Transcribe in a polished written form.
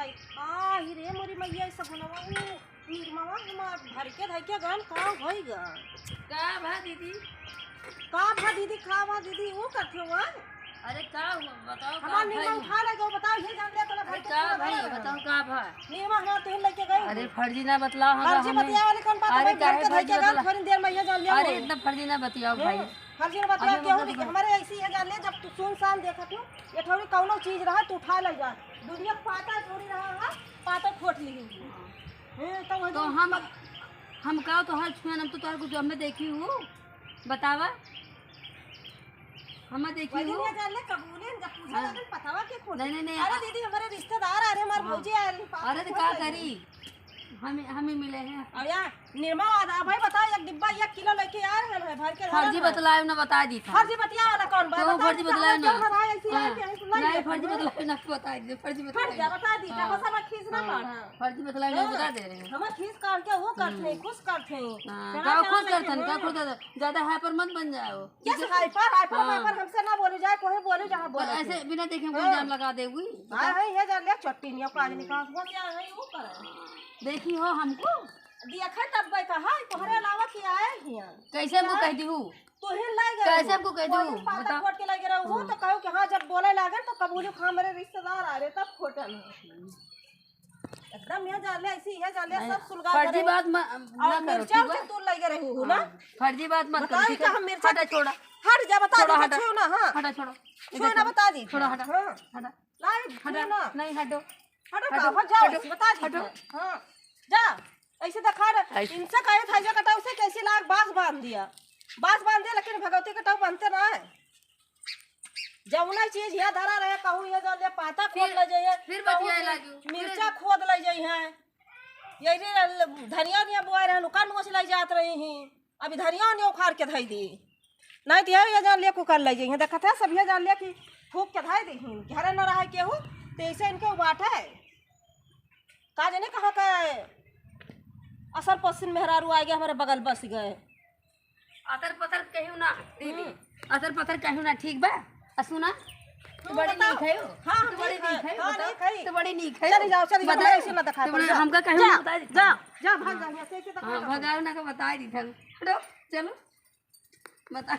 लाई आ ही रे मोरी मैया सब बनवा निर्मावा हमार भर के धइ के गन का होई ग का भा दीदी का भा दीदी खा भा दीदी वो करथे वा अरे का हुआ बताओ का हमार भाई निर्मा उठा ले गो बताओ ये जान ले तोला अरे भर के का भाई बताओ का भा निर्मा हमार तो लेके गई अरे फर्जी ना बतलाओ हम फर्जी बतिया वाली कौन बात अरे है भर के धइ के गन बतला थोड़ी देर में ये जान लिया अरे इतना फर्जी ना बतियाओ भाई फर्जी ने बतिया क्यों नहीं हमारे ऐसी है जान ले जब तू सुनसान देखत हो ये थोड़ी कौनो चीज रहा तू उठा ले जा दुनिया पाता थोड़ी रहा है पाता खोट ली तो हम का तो हर छुआ हम तो तोहर कुछ हमें देखी हूँ बतावा हमें देखी वही हूँ नहीं जान ले कबूले जब पूछा हाँ। लगन पतावा के खोट नहीं अरे दीदी हमारे रिश्तेदार आ रहे हमारे हाँ। भौजी आ रही अरे तो क्या करी हमें मिले हैं अब यार निर्मा आधा भाई बताओ एक डिब्बा 1 किलो लेके आ रहे हैं भर के फर्जी बतलाए ना बता दी था फर्जी बतिया वाला कौन बा तो फर्जी बतलाए ना नहीं नहीं फर्जी बतलाए ना बता दी फर्जी बतलाए ना। बता दी हाँ। देखो सब खींच ना मार फर्जी बतलाए ना बता दे रहे हैं हम खींच काट के वो करते हैं खुश करते हैं हाँ, क्या खुश करते हैं क्या खुश करते हैं ज्यादा हाइपर मत बन जाओ कैसे हाइपर हाइपर हाइपर हमसे ना बोले जाए कोई बोले जहां पर बोले ऐसे बिना देखे हम कोई जाम लगा देगी हां है ये जान ले चट्टी नहीं काज निकाल वो क्या है वो कर देखी हो हमको देखा तब भाई कहा तोहरे अलावा की आए हिया कैसे हमको कह दी हूँ तो हिल लाई गए कैसे हमको कह दूँ पाता खोट के लगे रहो तो कहो कि हां जब बोले लागे तो कबूल खा मेरे रिश्तेदार आ रहे तब खोटल एकदम ये जान ले ऐसी है जान ले सब सुलगा फर्जी बात ना और करो मिर्चा ठीक से है तू लगे रही हो ना फर्जी बात मत करो बताओ ठीक कि है हम मिर्चा हटा छोड़ा हट जा बता छोड़ो, दो हटा। छू ना हां हटा छोड़ो छू ना बता दी छोड़ो हटा हां हटा लाई हटा ना नहीं हटो हटो हटो, का जाओ हटो, बता दी हटो। हां जा ऐसे दिखा रहे ऐसे। इनसे कहे था जो कटाव से कैसे लाख बांस बांध दिया बांस बांध दिया लेकिन भगवती कटाव बांधते ना है जमुना चीज यहाँ धरा रहे कहूँ ये जल पाता खोद ले जाइए फिर बतियाए लागी मिर्चा खोद ले जाइए हैं यही धनिया नहीं बोए रहे नुका नोच ले जात रही हैं अभी धनिया नहीं उखाड़ के धई दी नहीं तो ये जान ले कुकर ले जाइए देखा था सब ये जान ले कि फूक के धई दी घरे न रहे केहू तो ऐसे इनके बाट है का जाने कहाँ का असर पश्चिम मेहरारू आ गया हमारे बगल बस गए अतर पतर कहूँ ना दीदी अतर पतर कहूँ ना ठीक बा सुना तो बड़ी बताओ। नीक है हाँ, तो बड़ी नीक है। नीक है हाँ, बताओ। नीक है। तो बड़ी नीक है चली जाओ बताओ। ऐसे ना दिखा तो हमका कहूँ ना बता दी जा जा भाग जा यहाँ से ऐसे दिखा हाँ भगाओ ना का बता दी था हटो चलो बता